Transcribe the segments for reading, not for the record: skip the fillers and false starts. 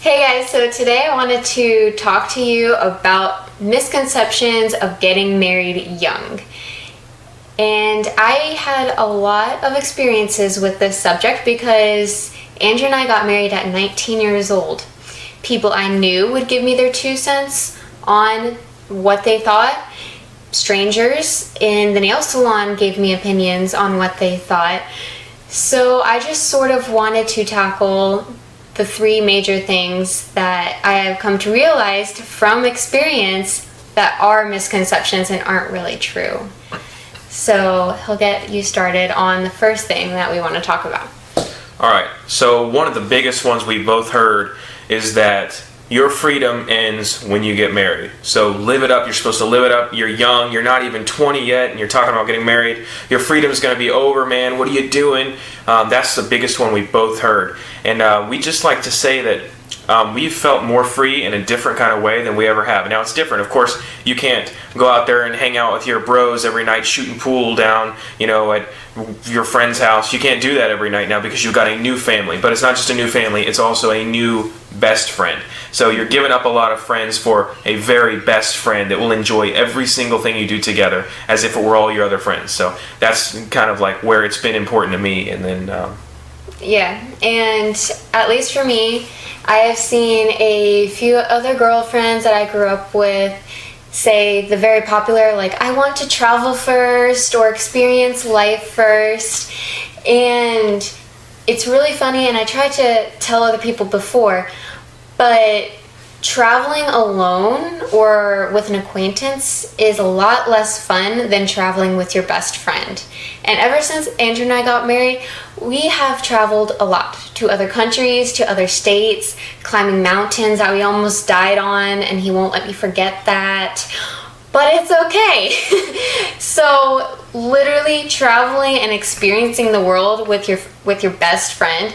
Hey guys, so today I wanted to talk to you about misconceptions of getting married young. And I had a lot of experiences with this subject because Andrew and I got married at 19 years old. People I knew would give me their 2 cents on what they thought. Strangers in the nail salon gave me opinions on what they thought. So I just sort of wanted to tackle the 3 major things that I have come to realize from experience that are misconceptions and aren't really true. So he'll get you started on the first thing that we want to talk about. All right, so one of the biggest ones we both heard is that your freedom ends when you get married. So live it up. You're supposed to live it up. You're young. You're not even 20 yet, and you're talking about getting married. Your freedom's going to be over, man. What are you doing? That's the biggest one we both heard. And we just like to say that we've felt more free in a different kind of way than we ever have. Now, it's different. Of course, you can't go out there and hang out with your bros every night shooting pool down, at your friend's house. You can't do that every night now because you've got a new family. But it's not just a new family. It's also a new best friend. So you're giving up a lot of friends for a very best friend that will enjoy every single thing you do together as if it were all your other friends. So that's kind of like where it's been important to me. And then Yeah, and at least for me, I have seen a few other girlfriends that I grew up with say the very popular, like, I want to travel first or experience life first. And it's really funny, and I tried to tell other people before, but traveling alone or with an acquaintance is a lot less fun than traveling with your best friend. And ever since Andrew and I got married, we have traveled a lot to other countries, to other states, climbing mountains that we almost died on, and he won't let me forget that. But it's okay. So literally traveling and experiencing the world with your best friend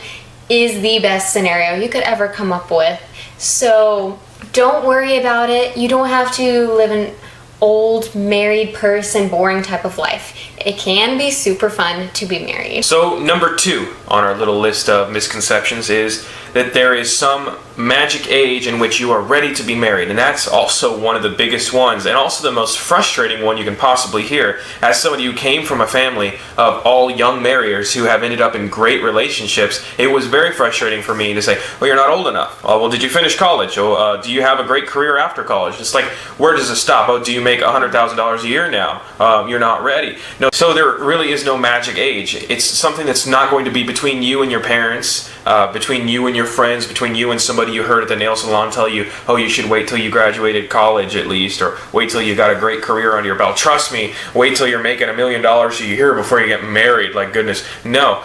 is the best scenario you could ever come up with. So don't worry about it. You don't have to live an old married person boring type of life. It can be super fun to be married. So number 2 on our little list of misconceptions is that there is some magic age in which you are ready to be married. And that's also one of the biggest ones, and also the most frustrating one you can possibly hear. As somebody who came from a family of all young marriers who have ended up in great relationships, it was very frustrating for me to say, well, you're not old enough. Oh, well, did you finish college? Oh, do you have a great career after college? It's like, where does it stop? Oh, do you make $100,000 a year now? You're not ready. No, so there really is no magic age. It's something that's not going to be between you and your parents, between you and your friends, between you and somebody you heard at the nail salon tell you, oh, you should wait till you graduated college at least, or wait till you got a great career under your belt. Trust me, wait till you're making $1 million a year before you get married. Like, goodness, no.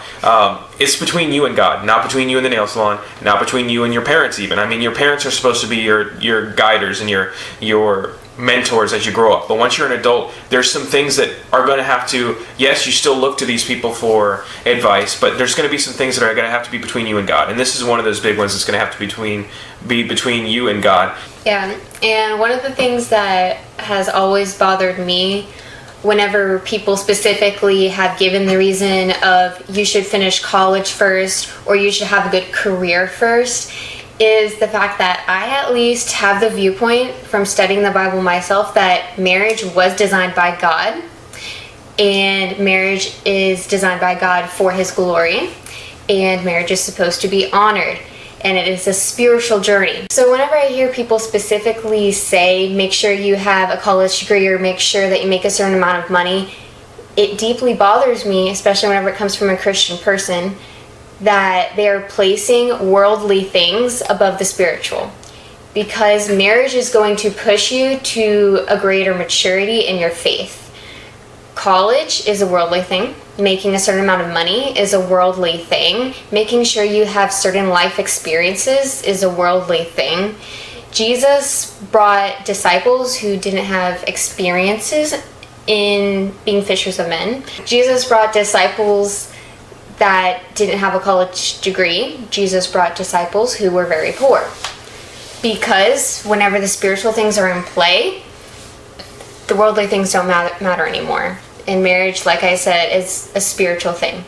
It's between you and God, not between you and the nail salon, not between you and your parents even. I mean, your parents are supposed to be your guiders and your mentors as you grow up. But once you're an adult, there's some things that are going to have to, yes, you still look to these people for advice, but there's going to be some things that are going to have to be between you and God. And this is one of those big ones that's going to have to be between you and God. Yeah, and one of the things that has always bothered me whenever people specifically have given the reason of you should finish college first or you should have a good career first is the fact that I at least have the viewpoint from studying the Bible myself that marriage was designed by God, and marriage is designed by God for His glory, and marriage is supposed to be honored, and it is a spiritual journey. So whenever I hear people specifically say make sure you have a college degree or make sure that you make a certain amount of money, it deeply bothers me, especially whenever it comes from a Christian person, that they are placing worldly things above the spiritual, because marriage is going to push you to a greater maturity in your faith. College is a worldly thing. Making a certain amount of money is a worldly thing. Making sure you have certain life experiences is a worldly thing. Jesus brought disciples who didn't have experiences in being fishers of men. Jesus brought disciples that didn't have a college degree. Jesus brought disciples who were very poor. Because whenever the spiritual things are in play, the worldly things don't matter anymore. And marriage, like I said, is a spiritual thing.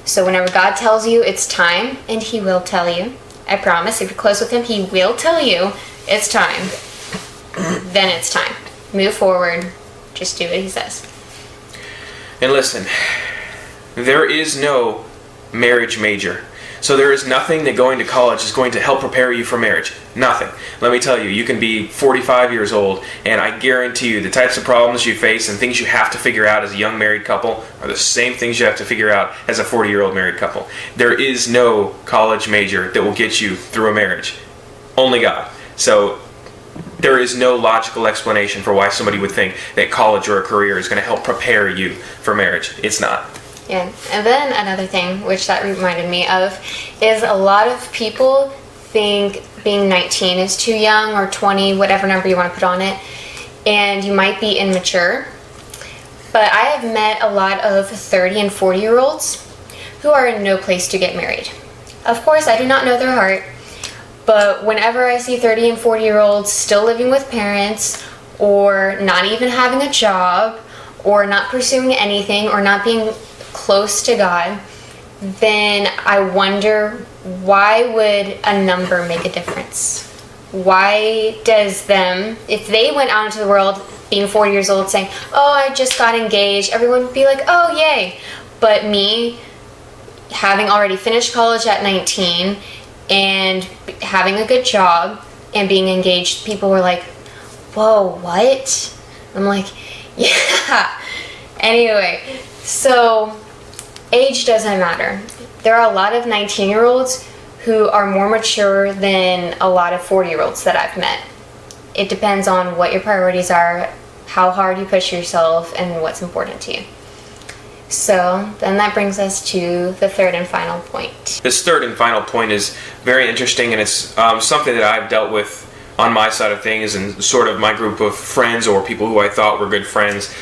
So whenever God tells you it's time, and He will tell you, I promise, if you're close with him, he will tell you it's time. Then it's time. Move forward. Just do what he says. And listen, there is no marriage major. So there is nothing that going to college is going to help prepare you for marriage. Nothing. Let me tell you, you can be 45 years old, and I guarantee you the types of problems you face and things you have to figure out as a young married couple are the same things you have to figure out as a 40-year-old married couple. There is no college major that will get you through a marriage. Only God. So there is no logical explanation for why somebody would think that college or a career is going to help prepare you for marriage. It's not. Yeah, and then another thing, which that reminded me of, is a lot of people think being 19 is too young, or 20, whatever number you want to put on it, and you might be immature. But I have met a lot of 30 and 40-year-olds who are in no place to get married. Of course, I do not know their heart, but whenever I see 30 and 40-year-olds still living with parents, or not even having a job, or not pursuing anything, or not being close to God, then I wonder, why would a number make a difference? Why does them, if they went out into the world being 40 years old saying, oh, I just got engaged, everyone would be like, oh, yay. But me, having already finished college at 19 and having a good job and being engaged, people were like, whoa, what? I'm like, yeah. Anyway, so age doesn't matter. There are a lot of 19-year-olds who are more mature than a lot of 40-year-olds that I've met. It depends on what your priorities are, how hard you push yourself, and what's important to you. So then that brings us to the third and final point. This third and final point is very interesting, and it's something that I've dealt with on my side of things and sort of my group of friends or people who I thought were good friends,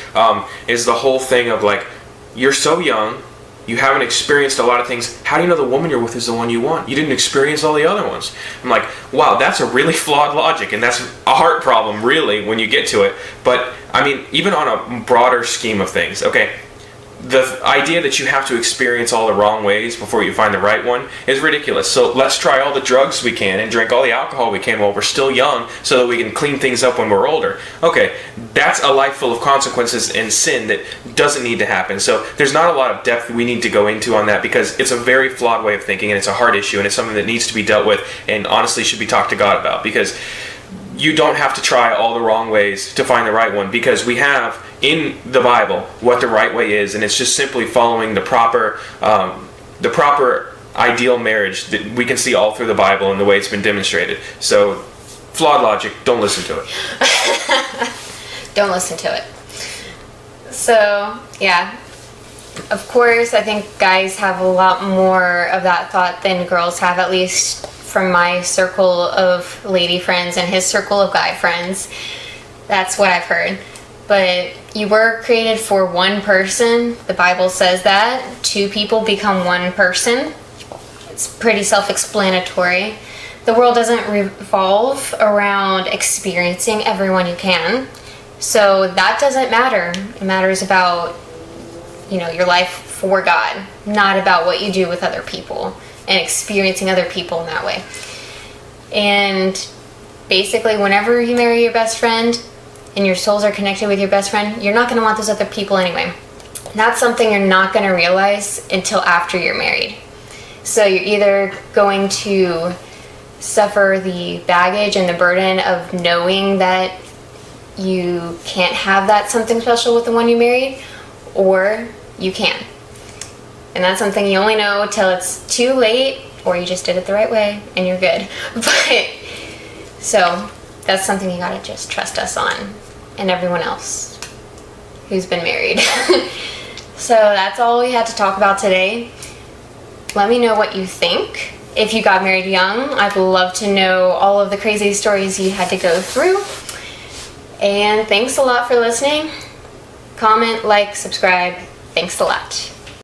is the whole thing of like, you're so young, you haven't experienced a lot of things. How do you know the woman you're with is the one you want? You didn't experience all the other ones. I'm like, wow, that's a really flawed logic, and that's a heart problem, really, when you get to it. But, I mean, even on a broader scheme of things, okay, the idea that you have to experience all the wrong ways before you find the right one is ridiculous. So let's try all the drugs we can and drink all the alcohol we can while we're still young so that we can clean things up when we're older. Okay, that's a life full of consequences and sin that doesn't need to happen. So there's not a lot of depth we need to go into on that, because it's a very flawed way of thinking, and it's a hard issue, and it's something that needs to be dealt with and honestly should be talked to God about, because you don't have to try all the wrong ways to find the right one, because we have in the Bible what the right way is, and it's just simply following the proper ideal marriage that we can see all through the Bible and the way it's been demonstrated. So, flawed logic, don't listen to it. Don't listen to it. So, yeah. Of course, I think guys have a lot more of that thought than girls have, at least from my circle of lady friends and his circle of guy friends. That's what I've heard. But you were created for one person. The Bible says that. Two people become one person. It's pretty self-explanatory. The world doesn't revolve around experiencing everyone you can. So that doesn't matter. It matters about, your life for God, not about what you do with other people and experiencing other people in that way. And basically, whenever you marry your best friend and your souls are connected with your best friend, you're not going to want those other people anyway. That's something you're not going to realize until after you're married. So you're either going to suffer the baggage and the burden of knowing that you can't have that something special with the one you married, or you can. And that's something you only know till it's too late, or you just did it the right way and you're good. But so that's something you gotta just trust us on, and everyone else who's been married. So that's all we had to talk about today. Let me know what you think. If you got married young, I'd love to know all of the crazy stories you had to go through. And thanks a lot for listening. Comment, like, subscribe. Thanks a lot.